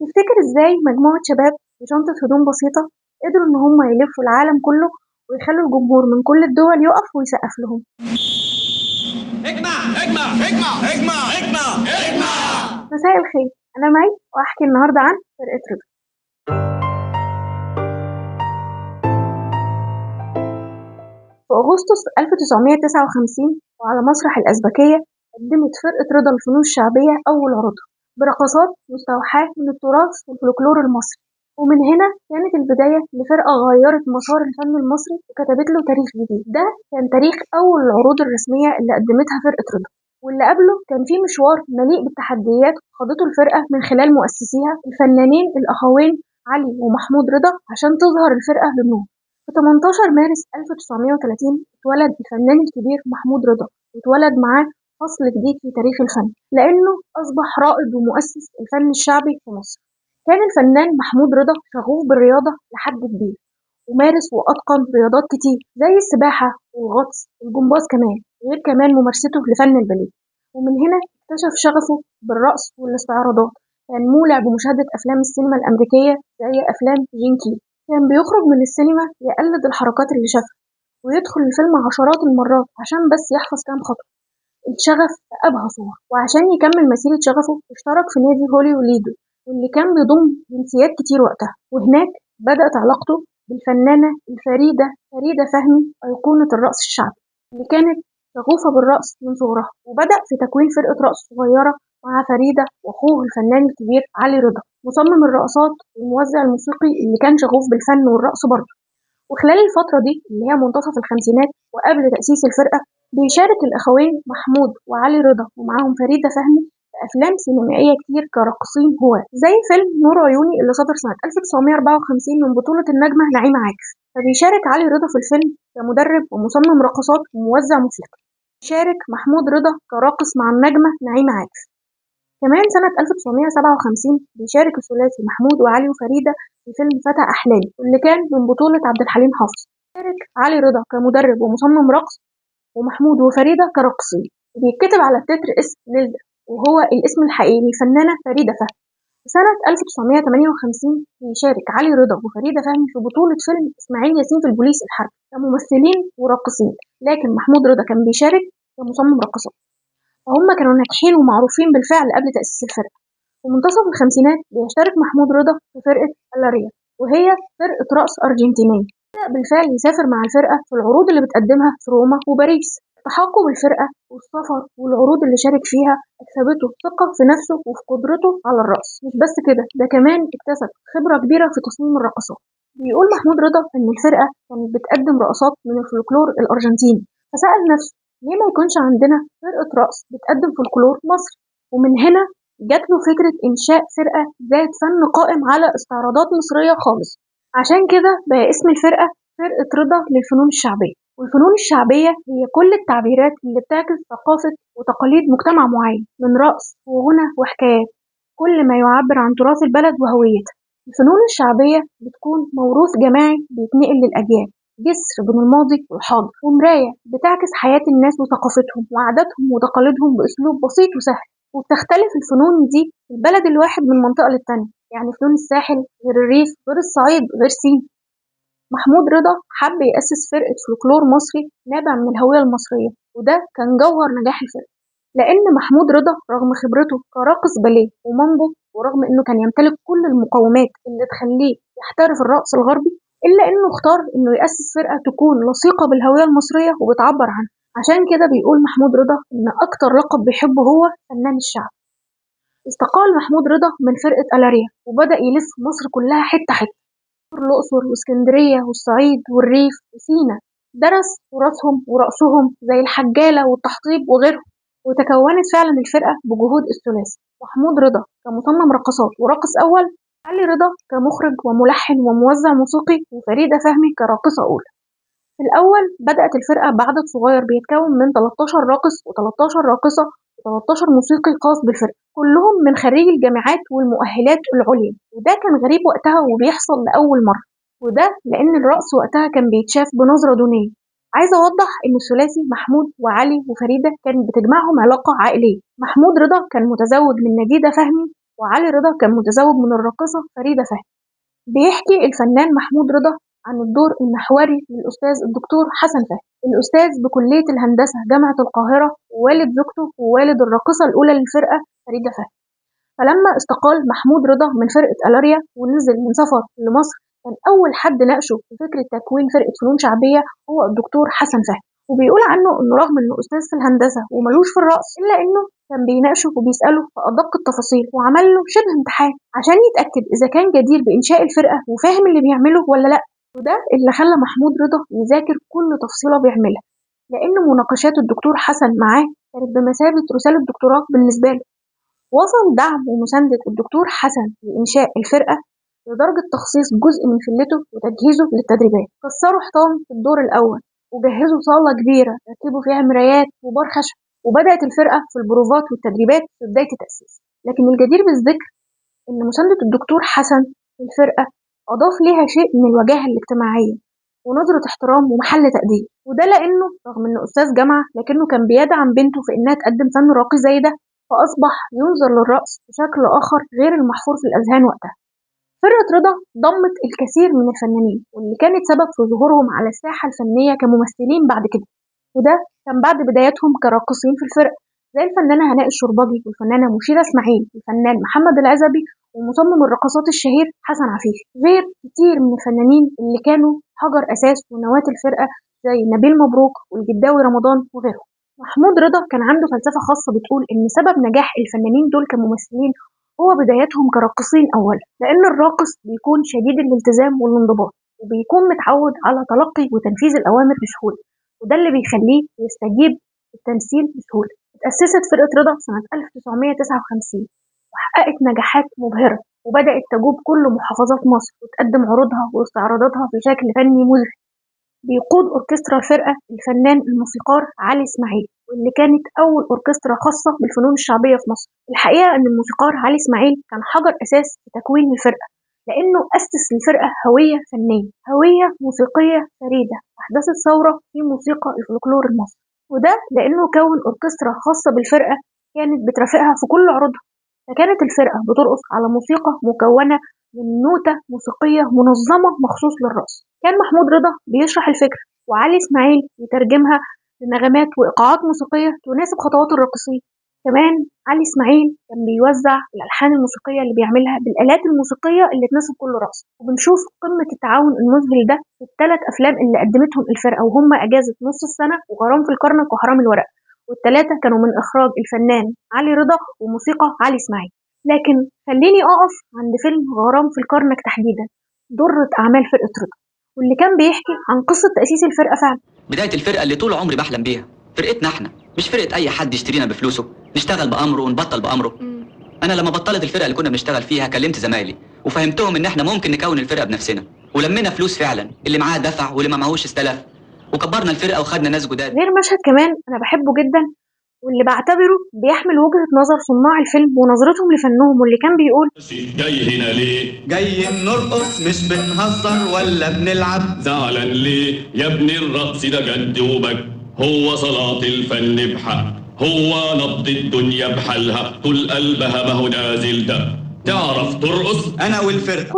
تفتكر إزاي مجموعة شباب بشنطة هدوم بسيطة قدروا إن هم يلفوا العالم كله ويخلوا الجمهور من كل الدول يقف ويسقف لهم؟ اجمع اجمع اجمع اجمع اجمع اجمع. مساء الخير، أنا مي وأحكي النهاردة عن فرقة رضا. في أغسطس 1959 وعلى مسرح الأزبكية قدمت فرقة رضا الفنون الشعبية أول عروضها برقصات مستوحاة من التراث والفلكلور المصري، ومن هنا كانت البداية لفرقة غيرت مسار الفن المصري وكتبت له تاريخ جديد. ده كان تاريخ أول العروض الرسمية اللي قدمتها فرقة رضا، واللي قبله كان فيه مشوار مليء بالتحديات خاضته الفرقة من خلال مؤسسيها الفنانين الأخوين علي ومحمود رضا عشان تظهر الفرقة للنور. في 18 مارس 1930 اتولد الفنان الكبير محمود رضا، واتولد معاه فصل جديد في تاريخ الفن لأنه أصبح رائد ومؤسس الفن الشعبي في مصر. كان الفنان محمود رضا شغوف بالرياضة لحد كبير، ومارس وأتقن رياضات كتير زي السباحة والغطس والجمباز كمان، غير كمان ممارسته لفن الباليه. ومن هنا اكتشف شغفه بالرقص والاستعراضات، كان مولع بمشاهدة أفلام السينما الأمريكية زي أفلام جين كي. كان بيخرج من السينما يقلد الحركات اللي شافها ويدخل الفيلم عشرات المرات عشان بس يحفظ كام خطوة. الشغف في أبهى صور، وعشان يكمل مسيرة شغفه اشترك في نادي هولي وليدو، واللي كان بيضم جنسيات كتير وقتها. وهناك بدأت علاقته بالفنانة فريدة فهمي أيقونة الرقص الشعبي، اللي كانت شغوفة بالرقص من صغرها، وبدأ في تكوين فرقة رقص صغيرة مع فريدة وأخوه الفنان الكبير علي رضا مصمم الرقصات والموزع الموسيقي اللي كان شغوف بالفن والرقص برضه. وخلال الفترة دي اللي هي منتصف الخمسينات وقبل تأسيس الفرقة بيشارك الأخوين محمود وعلي رضا ومعاهم فريدة فهمي في أفلام سينمائية كتير كراقصين هواة، زي فيلم نور عيوني اللي صدر سنة 1954 من بطولة النجمة نعيمة عاكف. فبيشارك علي رضا في الفيلم كمدرب ومصمم رقصات وموزع موسيقى. شارك محمود رضا كراقص مع النجمة نعيمة عاكف. كمان سنة 1957 بيشارك الثلاثي محمود وعلي وفريدة في فيلم فتى أحلامي، واللي كان من بطولة عبد الحليم حافظ. شارك علي رضا كمدرب ومصمم رقص، ومحمود وفريدة كراقصين. بيتكتب على التتر اسم نيلدا، وهو الاسم الحقيقي للفنانة فريدة فهمي. في سنة 1958 بيشارك علي رضا وفريدة فهمي في بطولة فيلم إسماعيل ياسين في البوليس الحربي كممثلين وراقصين، لكن محمود رضا كان بيشارك كمصمم رقصات. فهم كانوا ناجحين ومعروفين بالفعل قبل تأسيس الفرقة. في منتصف الخمسينات بيشترك محمود رضا في فرقة ألاريا، وهي فرقة رقص أرجنتينية. بدأ بالفعل يسافر مع الفرقة في العروض اللي بتقدمها في روما وباريس. التحقق بالفرقة والسفر والعروض اللي شارك فيها أكسبته ثقة في نفسه وفي قدرته على الرقص. مش بس كده، ده كمان اكتسب خبرة كبيرة في تصميم الرقصات. بيقول محمود رضا إن الفرقة كانت بتقدم رقصات من الفولكلور الأرجنتيني، فسأل نفسه ليه ما يكونش عندنا فرقة رقص بتقدم فولكلور مصري. ومن هنا جات له فكرة إنشاء فرقة ذات فن قائم على استعراضات مصرية خالص. عشان كده بقى اسم الفرقة فرقة رضا للفنون الشعبية. والفنون الشعبية هي كل التعبيرات اللي بتعكس ثقافة وتقاليد مجتمع معين، من رقص وغنى وحكايات، كل ما يعبر عن تراث البلد وهويتها. الفنون الشعبية بتكون موروث جماعي بيتنقل للأجيال، جسر بين الماضي والحاضر، ومراية بتعكس حياة الناس وثقافتهم وعاداتهم وتقاليدهم بأسلوب بسيط وسهل. وبتختلف الفنون دي في البلد الواحد من منطقة للتانية، يعني فنون الساحل غير الريف غير الصعيد غير سين. محمود رضا حب يأسس فرقة فولكلور مصري نابع من الهوية المصرية، وده كان جوهر نجاح الفرقة. لأن محمود رضا رغم خبرته كراقص باليه ومامبو، ورغم إنه كان يمتلك كل المقومات اللي تخليه يحترف الرقص الغربي، إلا إنه اختار إنه يأسس فرقة تكون لصيقة بالهوية المصرية وبتعبر عنها. عشان كده بيقول محمود رضا إن أكتر لقب بيحبه هو فنان الشعب. استقال محمود رضا من فرقة ألاريا وبدأ يلف مصر كلها حتة حتة، الأقصر واسكندرية والصعيد والريف وسينا. درس تراثهم ورقصهم زي الحجالة والتحطيب وغيرهم. وتكونت فعلا الفرقة بجهود الثلاثي محمود رضا كمصمم رقصات وراقص أول، علي رضا كمخرج وملحن وموزع موسيقي، وفريدة فهمي كراقصة أولى. في الأول بدأت الفرقة بعدد صغير بيتكون من 13 راقص و13 راقصة و13 موسيقي خاص بالفرقة، كلهم من خريج الجامعات والمؤهلات العليا. وده كان غريب وقتها وبيحصل لأول مرة، وده لأن الرقص وقتها كان بيتشاف بنظرة دونية. عايزة أوضح إن الثلاثي محمود وعلي وفريدة كانت بتجمعهم علاقة عائلية. محمود رضا كان متزوج من نجيدة فهمي وعلي رضا كان متزوج من الراقصة فريدة فهمي. بيحكي الفنان محمود رضا عن الدور المحوري للأستاذ الدكتور حسن فهمي، الأستاذ بكلية الهندسة جامعة القاهرة، ووالد زوجته ووالد الراقصة الأولى للفرقة فريدة فهمي. فلما استقال محمود رضا من فرقة ألاريا ونزل من سفر لمصر، كان أول حد ناقشه في فكرة تكوين فرقة فنون شعبية هو الدكتور حسن فهمي. وبيقول عنه إنه رغم إنه أستاذ في الهندسة وملوش في الرقص، إلا إنه كان بيناقشه وبيسأله في أدق التفاصيل، وعمل له شبه امتحان عشان يتأكد إذا كان جدير بإنشاء الفرقة وفاهم اللي بيعمله ولا لأ. وده اللي خلى محمود رضا يذاكر كل تفصيلة بيعملها، لأن مناقشات الدكتور حسن معاه كانت بمثابة رسالة دكتوراه بالنسبة له. وصل دعم ومساندة الدكتور حسن لإنشاء الفرقة لدرجة تخصيص جزء من فلته وتجهيزه للتدريبات. كسروا حيطان في الدور الأول وجهزوا صالة كبيرة ركبوا فيها مرايات وبار خشب، وبدأت الفرقة في البروفات والتدريبات في بداية التأسيس. لكن الجدير بالذكر إن مساندة الدكتور حسن للفرقة أضاف ليها شيء من الوجاهة الاجتماعية ونظرة احترام ومحل تقدير، وده لأنه رغم إنه أستاذ جامعة لكنه كان بيدعم بنته في إنها تقدم فن راقي زي ده، فأصبح ينظر للرقص بشكل آخر غير المحفور في الأذهان وقتها. فرقة رضا ضمت الكثير من الفنانين واللي كانت سبب في ظهورهم على الساحة الفنية كممثلين بعد كده، وده كان بعد بداياتهم كراقصين في الفرقة زي الفنانة هناء الشربجي والفنانة مشيرة إسماعيل والفنان محمد العزبي ومصمم الرقصات الشهير حسن عفيفي، غير كتير من الفنانين اللي كانوا حجر أساس ونواة الفرقة زي نبيل مبروك والجداوي رمضان وغيرهم. محمود رضا كان عنده فلسفة خاصة بتقول إن سبب نجاح الفنانين دول كممثلين هو بداياتهم كراقصين أولا، لأن الراقص بيكون شديد الالتزام والانضباط وبيكون متعود على تلقي وتنفيذ الأوامر بسهولة، وده اللي بيخليه يستجيب التمثيل بسهولة. اتأسست فرقة رضا سنة 1959 وحققت نجاحات مبهرة، وبدأت تجوب كل محافظات مصر وتقدم عروضها واستعراضاتها بشكل فني مذهل. بيقود أوركسترا الفرقة الفنان الموسيقار علي إسماعيل، واللي كانت أول أوركسترا خاصة بالفنون الشعبية في مصر. الحقيقة إن الموسيقار علي إسماعيل كان حجر أساس في تكوين الفرقة، لأنه أسس للفرقة هوية فنية، هوية موسيقية فريدة أحدثت ثورة في موسيقى الفولكلور المصري، وده لأنه كون أوركسترا خاصة بالفرقة كانت بترافقها في كل عروضها. فكانت الفرقة بترقص على موسيقى مكونة من نوتة موسيقية منظمة مخصوص للرقص. كان محمود رضا بيشرح الفكرة وعلي إسماعيل يترجمها لنغمات وإيقاعات موسيقية تناسب خطوات الراقصين. كمان علي إسماعيل كان بيوزع الألحان الموسيقية اللي بيعملها بالآلات الموسيقية اللي تناسب كل رقص. وبنشوف قمة التعاون المذهل ده في ال3 أفلام اللي قدمتهم الفرقة، وهم أجازة نص السنة وغرام في الكرنك وحرام الورق، وال3 كانوا من إخراج الفنان علي رضا وموسيقى علي إسماعيل. لكن خليني أقف عند فيلم غرام في الكرنك تحديدا، درة أعمال فرقة رضا، واللي كان بيحكي عن قصة تأسيس الفرقة فعلا. بداية الفرقة اللي طول عمري بحلم بيها، فرقتنا احنا، مش فرقة أي حد يشترينا بفلوسه، نشتغل بأمره ونبطل بأمره. أنا لما بطلت الفرقة اللي كنا بنشتغل فيها كلمت زمايلي وفهمتهم إن احنا ممكن نكون الفرقة بنفسنا، ولمينا فلوس فعلا، اللي معاه دفع واللي ما معهوش استلف، وكبرنا الفرقة وخدنا ناس جداد. غير مشهد كمان أنا بحبه جدا واللي بعتبره بيحمل وجهة نظر صناع الفيلم ونظرتهم لفنهم، واللي كان بيقول: جاي هنا ليه؟ جايين نرقص مش بنهزر ولا بنلعب. زعلان ليه؟ يا ابني الرقص ده جد وبج، هو صلاة الفن بحق، هو نبض الدنيا بحالها، طول قلبها ما هو نازل ده، تعرف ترقص؟ انا والفرقه.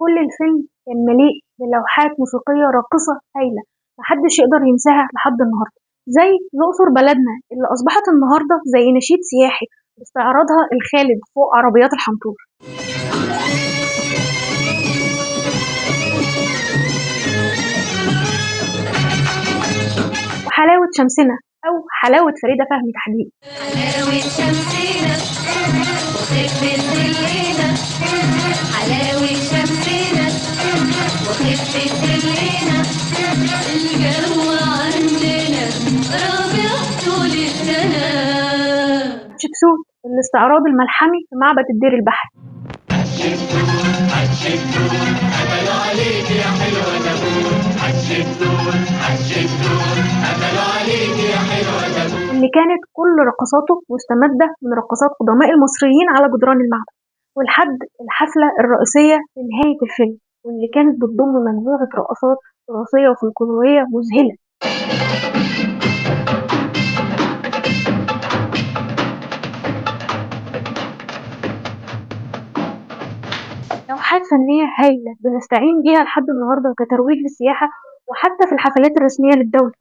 كل الفيلم كان مليء بلوحات موسيقية راقصة هايلة محدش يقدر ينساها لحد النهاردة، زي الأقصر بلدنا اللي أصبحت النهاردة زي نشيد سياحي باستعراضها الخالد فوق عربيات الحنطور. وحلاوة شمسنا أو حلاوة فريدة فهمي تحديدا. حلاوة شمسنا وخفة ظلنا، حلاوة شمسنا وخفة ظلنا، الجو عندنا ربيع طول السنة. شتسوت الاستعراض الملحمي في معبد الدير البحري. قبلوا عليك يا حلوة زبون، قبلوا عليك يا حلوة زبون. اللي كانت كل رقصاته مستمدة من رقصات قدماء المصريين على جدران المعبد، ولحد الحفلة الرئيسية في نهاية الفيلم، واللي كانت بتضم مجموعة رقصات تراثية وفلكلورية مذهلة. لوحات فنية هايلة بنستعين بيها لحد النهاردة كترويج للسياحة وحتى في الحفلات الرسمية للدولة.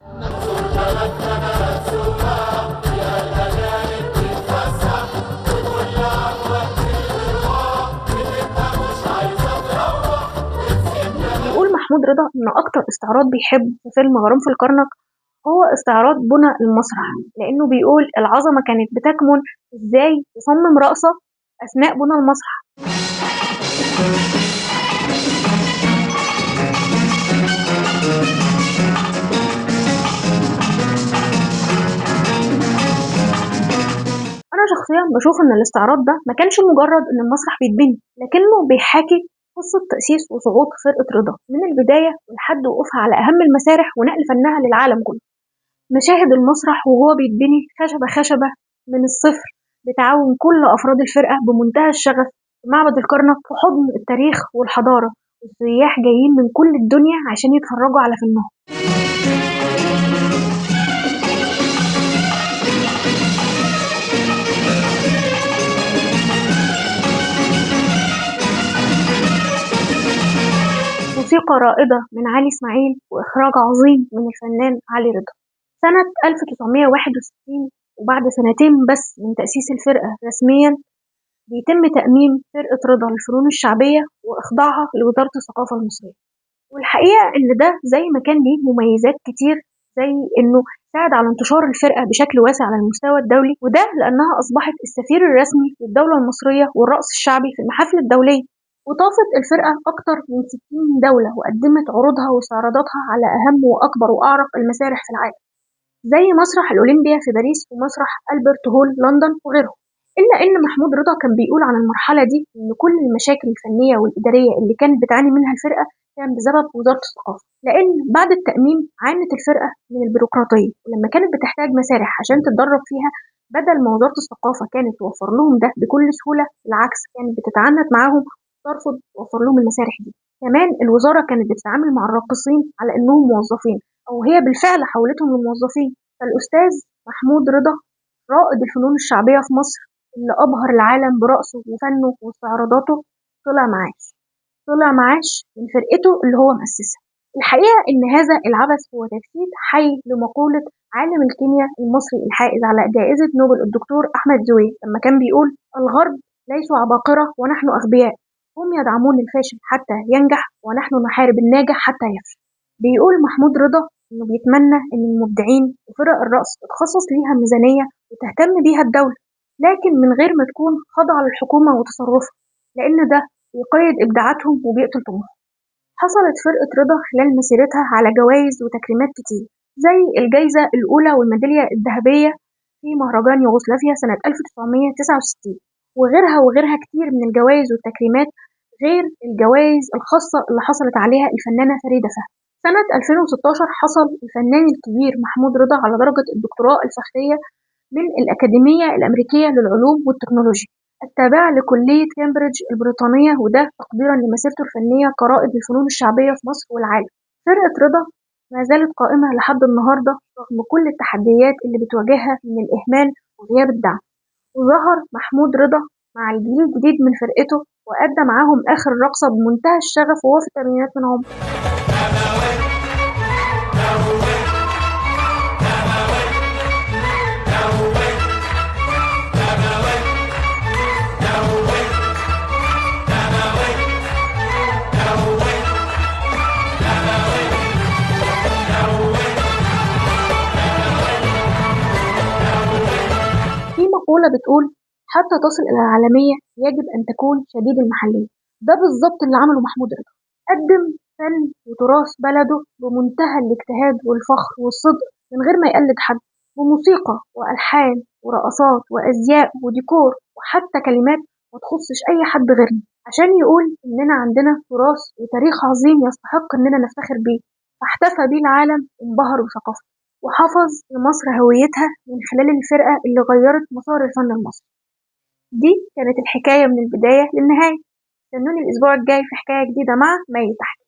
بيقول محمود رضا إن أكتر استعراض بيحب في فيلم غرام في الكرنك هو استعراض بنى المسرح، لأنه بيقول العظمة كانت بتكمن إزاي تصمم رقصة أثناء بنى المسرح. أنا شخصيا بشوف إن الاستعراض ده ما كانش مجرد إن المسرح بيتبني، لكنه بيحاكي قصة تأسيس وصعود فرقة رضا من البداية لحد وقوفها على أهم المسارح ونقل فنها للعالم كله. مشاهد المسرح وهو بيتبني خشبة خشبة من الصفر بتعاون كل أفراد الفرقة بمنتهى الشغف في معبد الكرنك في حضن التاريخ والحضارة، والسياح جايين من كل الدنيا عشان يتفرجوا على فنهم. موسيقى رائدة من علي إسماعيل وإخراج عظيم من الفنان علي رضا. سنة 1961 وبعد سنتين بس من تأسيس الفرقة رسميا بيتم تأميم فرقة رضا للفنون الشعبية وإخضاعها لوزارة الثقافة المصرية. والحقيقة إن ده زي ما كان ليه مميزات كتير، زي إنه ساعد على انتشار الفرقة بشكل واسع على المستوى الدولي، وده لأنها أصبحت السفير الرسمي للدولة المصرية والرقص الشعبي في المحافل الدولية. وطافت الفرقة أكتر من 60 دولة وقدمت عروضها واستعراضاتها على أهم وأكبر وأعرق المسارح في العالم، زي مسرح الأولمبيا في باريس ومسرح ألبرت هول لندن وغيرهم. إلا إن محمود رضا كان بيقول عن المرحلة دي إن كل المشاكل الفنية والإدارية اللي كانت بتعاني منها الفرقة كان بسبب وزارة الثقافة، لأن بعد التأميم عانت الفرقة من البيروقراطية، ولما كانت بتحتاج مسارح عشان تتدرب فيها بدل ما وزارة الثقافة كانت توفر لهم ده بكل سهولة، بالعكس كانت بتتعنت معاهم وترفض توفر لهم المسارح دي. كمان الوزارة كانت بتتعامل مع الراقصين على إنهم موظفين، أو هي بالفعل حولتهم لموظفين. فالأستاذ محمود رضا رائد الفنون الشعبية في مصر اللي أبهر العالم برقصه وفنه واستعراضاته طلع معاش من فرقته اللي هو مؤسسها. الحقيقة إن هذا العبث هو تجسيد حي لمقولة عالم الكيمياء المصري الحائز على جائزة نوبل الدكتور أحمد زويل لما كان بيقول: الغرب ليسوا عباقرة ونحن أغبياء، هم يدعمون الفاشل حتى ينجح ونحن نحارب الناجح حتى يفشل. بيقول محمود رضا إنه بيتمنى إن المبدعين وفرق الرقص تتخصص ليها ميزانية وتهتم بيها الدولة، لكن من غير ما تكون خاضعة للحكومة وتصرفها، لأن ده بيقيد إبداعاتهم وبيقتل طموحهم. حصلت فرقة رضا خلال مسيرتها على جوائز وتكريمات كتير، زي الجائزة الأولى والميدالية الذهبية في مهرجان يوغوسلافيا سنة 1969، وغيرها كتير من الجوائز والتكريمات، غير الجوائز الخاصة اللي حصلت عليها الفنانة فريدة فهمي. سنة 2016 حصل الفنان الكبير محمود رضا على درجة الدكتوراه الفخرية من الأكاديمية الأمريكية للعلوم والتكنولوجيا التابعة لكلية كامبريدج البريطانية، وده تقديرا لمسيرته الفنية كرائد للفنون الشعبية في مصر والعالم. فرقة رضا ما زالت قائمة لحد النهاردة رغم كل التحديات اللي بتواجهها من الإهمال وغياب الدعم. وظهر محمود رضا مع الجيل الجديد من فرقته وأدى معاهم آخر رقصة بمنتهى الشغف وهو في الثمانينات من عمره. في مقولة بتقول: حتى تصل إلى العالمية يجب أن تكون شديد المحلية. ده بالظبط اللي عمله محمود رضا، قدم فن وتراث بلده بمنتهى الاجتهاد والفخر والصدق من غير ما يقلد حد، بموسيقى وألحان ورقصات وأزياء وديكور وحتى كلمات ما تخصش أي حد غيرنا، عشان يقول إننا عندنا تراث وتاريخ عظيم يستحق إننا نفتخر بيه. فاحتفى بيه العالم وانبهر بثقافته، وحافظ لمصر هويتها من خلال الفرقة اللي غيرت مسار الفن المصري. دي كانت الحكاية من البداية للنهاية. استنوني الأسبوع الجاي في حكاية جديدة مع مي تحت.